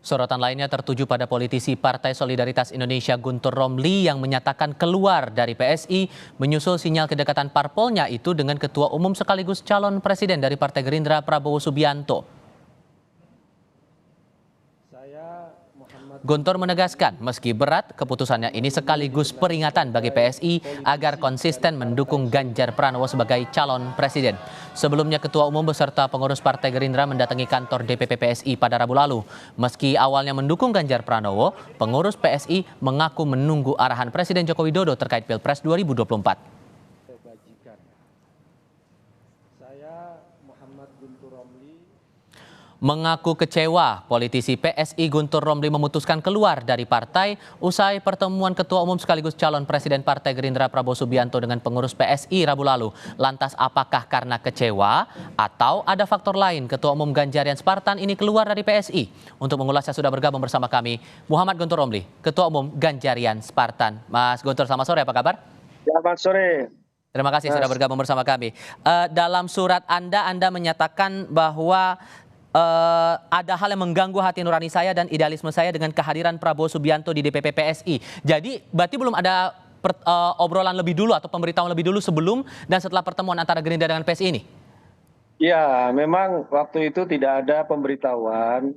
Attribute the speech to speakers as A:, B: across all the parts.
A: Sorotan lainnya tertuju pada politisi Partai Solidaritas Indonesia Guntur Romli yang menyatakan keluar dari PSI menyusul sinyal kedekatan parpolnya itu dengan Ketua Umum sekaligus calon presiden dari Partai Gerindra Prabowo Subianto. Guntur menegaskan meski berat, keputusannya ini sekaligus peringatan bagi PSI agar konsisten mendukung Ganjar Pranowo sebagai calon presiden. Sebelumnya Ketua Umum beserta pengurus Partai Gerindra mendatangi kantor DPP PSI pada Rabu lalu. Meski awalnya mendukung Ganjar Pranowo, pengurus PSI mengaku menunggu arahan Presiden Joko Widodo terkait Pilpres 2024. Mengaku kecewa, politisi PSI Guntur Romli memutuskan keluar dari partai usai pertemuan Ketua Umum sekaligus calon Presiden Partai Gerindra Prabowo Subianto dengan pengurus PSI Rabu lalu. Lantas apakah karena kecewa atau ada faktor lain Ketua Umum Ganjarian Spartan ini keluar dari PSI? Untuk mengulasnya sudah bergabung bersama kami Muhammad Guntur Romli, Ketua Umum Ganjarian Spartan. Mas Guntur, selamat sore, apa kabar?
B: Selamat sore.
A: Terima kasih sudah bergabung bersama kami. Dalam surat Anda menyatakan bahwa ada hal yang mengganggu hati nurani saya dan idealisme saya dengan kehadiran Prabowo Subianto di DPP PSI. Jadi berarti belum ada obrolan lebih dulu atau pemberitahuan lebih dulu sebelum dan setelah pertemuan antara Gerindra dengan PSI ini?
B: Ya, memang waktu itu tidak ada pemberitahuan,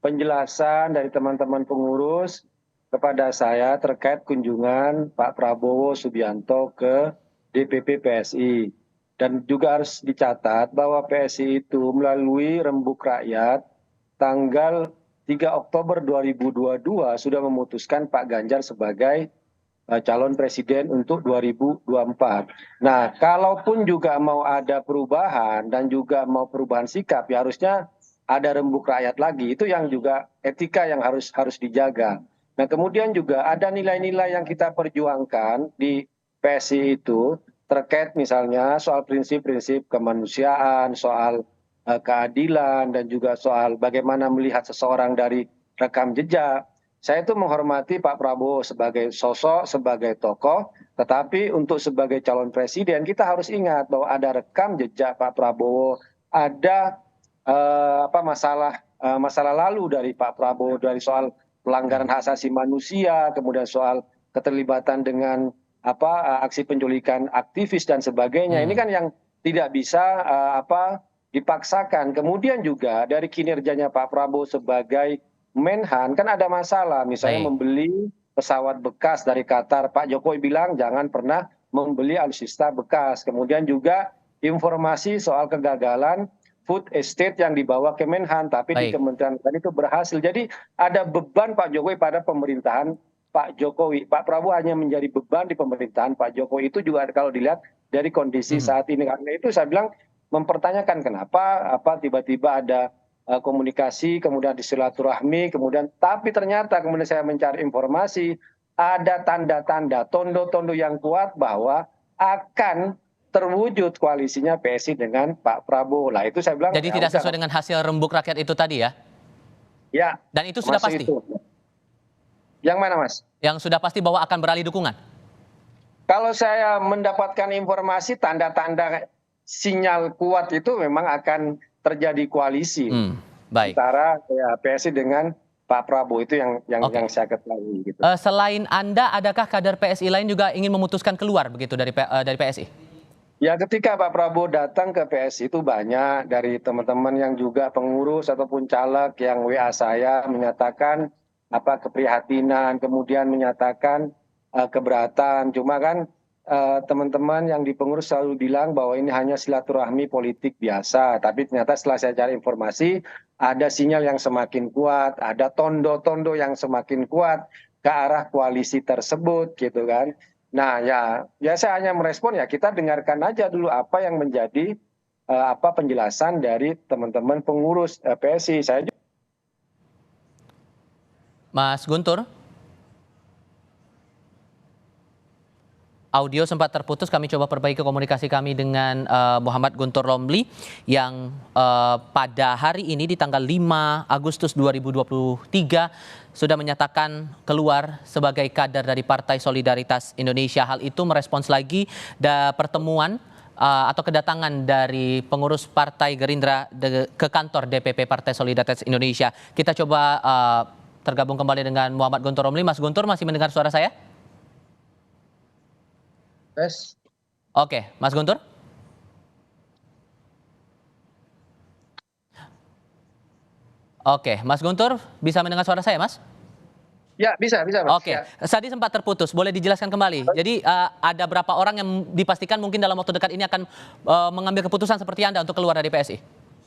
B: penjelasan dari teman-teman pengurus kepada saya terkait kunjungan Pak Prabowo Subianto ke DPP PSI. Dan juga harus dicatat bahwa PSI itu melalui Rembuk Rakyat tanggal 3 Oktober 2022 sudah memutuskan Pak Ganjar sebagai calon presiden untuk 2024. Nah, kalaupun juga mau ada perubahan dan juga mau perubahan sikap, ya harusnya ada Rembuk Rakyat lagi. Itu yang juga etika yang harus dijaga. Nah, kemudian juga ada nilai-nilai yang kita perjuangkan di PSI itu terkait misalnya soal prinsip-prinsip kemanusiaan, soal keadilan, dan juga soal bagaimana melihat seseorang dari rekam jejak. Saya itu menghormati Pak Prabowo sebagai sosok, sebagai tokoh, tetapi untuk sebagai calon presiden kita harus ingat bahwa ada rekam jejak Pak Prabowo, ada masalah lalu dari Pak Prabowo, dari soal pelanggaran hak asasi manusia, kemudian soal keterlibatan dengan aksi penculikan aktivis dan sebagainya. Ini kan yang tidak bisa dipaksakan. Kemudian juga dari kinerjanya Pak Prabowo sebagai Menhan kan ada masalah, misalnya membeli pesawat bekas dari Qatar. Pak Jokowi bilang jangan pernah membeli alutsista bekas. Kemudian juga informasi soal kegagalan food estate yang dibawa ke Menhan, tapi di Kementerian Pertanian itu berhasil. Jadi ada beban Pak Jokowi pada pemerintahan Pak Jokowi. Pak Prabowo hanya menjadi beban di pemerintahan Pak Jokowi. Itu juga kalau dilihat dari kondisi saat ini. Karena itu saya bilang mempertanyakan kenapa tiba-tiba ada komunikasi, kemudian disilaturahmi, kemudian tapi ternyata kemudian saya mencari informasi ada tanda-tanda, tondo-tondo yang kuat bahwa akan terwujud koalisinya PSI dengan Pak Prabowo. Lah itu saya bilang.
A: Jadi tidak sesuai dengan hasil Rembuk Rakyat itu tadi ya?
B: Ya.
A: Dan itu sudah pasti?
B: Itu. Yang mana, Mas?
A: Yang sudah pasti bahwa akan beralih dukungan?
B: Kalau saya mendapatkan informasi tanda-tanda sinyal kuat itu memang akan terjadi koalisi antara PSI dengan Pak Prabowo, itu yang saya ketahui. Gitu.
A: Selain Anda, adakah kader PSI lain juga ingin memutuskan keluar begitu dari PSI?
B: Ya, ketika Pak Prabowo datang ke PSI itu banyak dari teman-teman yang juga pengurus ataupun caleg yang WA saya menyatakan keprihatinan, kemudian menyatakan keberatan. Cuma kan teman-teman yang di pengurus selalu bilang bahwa ini hanya silaturahmi politik biasa. Tapi ternyata setelah saya cari informasi, ada sinyal yang semakin kuat, ada tondo-tondo yang semakin kuat ke arah koalisi tersebut, gitu kan. Nah, ya saya hanya merespon, ya kita dengarkan aja dulu apa yang menjadi penjelasan dari teman-teman pengurus PSI. Saya
A: Mas Guntur, audio sempat terputus, kami coba perbaiki komunikasi kami dengan Muhammad Guntur Romli yang pada hari ini di tanggal 5 Agustus 2023 sudah menyatakan keluar sebagai kader dari Partai Solidaritas Indonesia. Hal itu merespons lagi pertemuan atau kedatangan dari pengurus Partai Gerindra ke kantor DPP Partai Solidaritas Indonesia. Kita coba tergabung kembali dengan Muhammad Guntur Romli. Mas Guntur, masih mendengar suara saya?
B: Tes.
A: Oke, Mas Guntur. Oke, Mas Guntur bisa mendengar suara saya, Mas?
B: Ya, bisa, Mas.
A: Oke,
B: Ya.
A: tadi sempat terputus, boleh dijelaskan kembali. Jadi ada berapa orang yang dipastikan mungkin dalam waktu dekat ini akan mengambil keputusan seperti Anda untuk keluar dari PSI?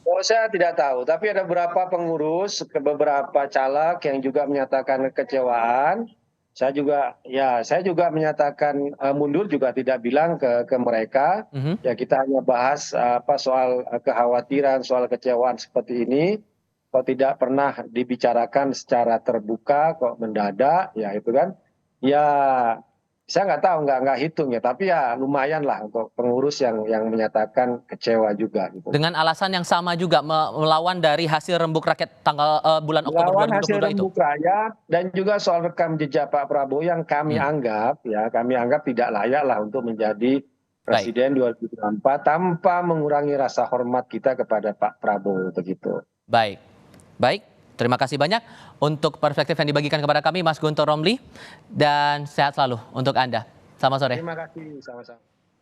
B: Oh, saya tidak tahu, tapi ada beberapa pengurus, beberapa caleg yang juga menyatakan kekecewaan. Saya juga menyatakan mundur, juga tidak bilang ke mereka.
A: Mhm.
B: Ya, kita hanya bahas soal kekhawatiran, soal kecewaan seperti ini. Kok tidak pernah dibicarakan secara terbuka, kok mendadak, ya itu kan. Ya, saya nggak tahu, nggak hitung ya, tapi ya lumayan lah untuk pengurus yang menyatakan kecewa juga gitu.
A: Dengan alasan yang sama juga melawan dari hasil rembuk rakyat tanggal bulan Oktober
B: Melawan hasil
A: 2022 itu.
B: rembuk rakyat dan juga soal rekam jejak Pak Prabowo yang kami anggap tidak layak lah untuk menjadi
A: Baik,
B: Presiden 2024 tanpa mengurangi rasa hormat kita kepada Pak Prabowo begitu.
A: baik, baik. Terima kasih banyak untuk perspektif yang dibagikan kepada kami, Mas Guntur Romli, dan sehat selalu untuk Anda. Selamat sore.
B: Terima kasih, sama-sama.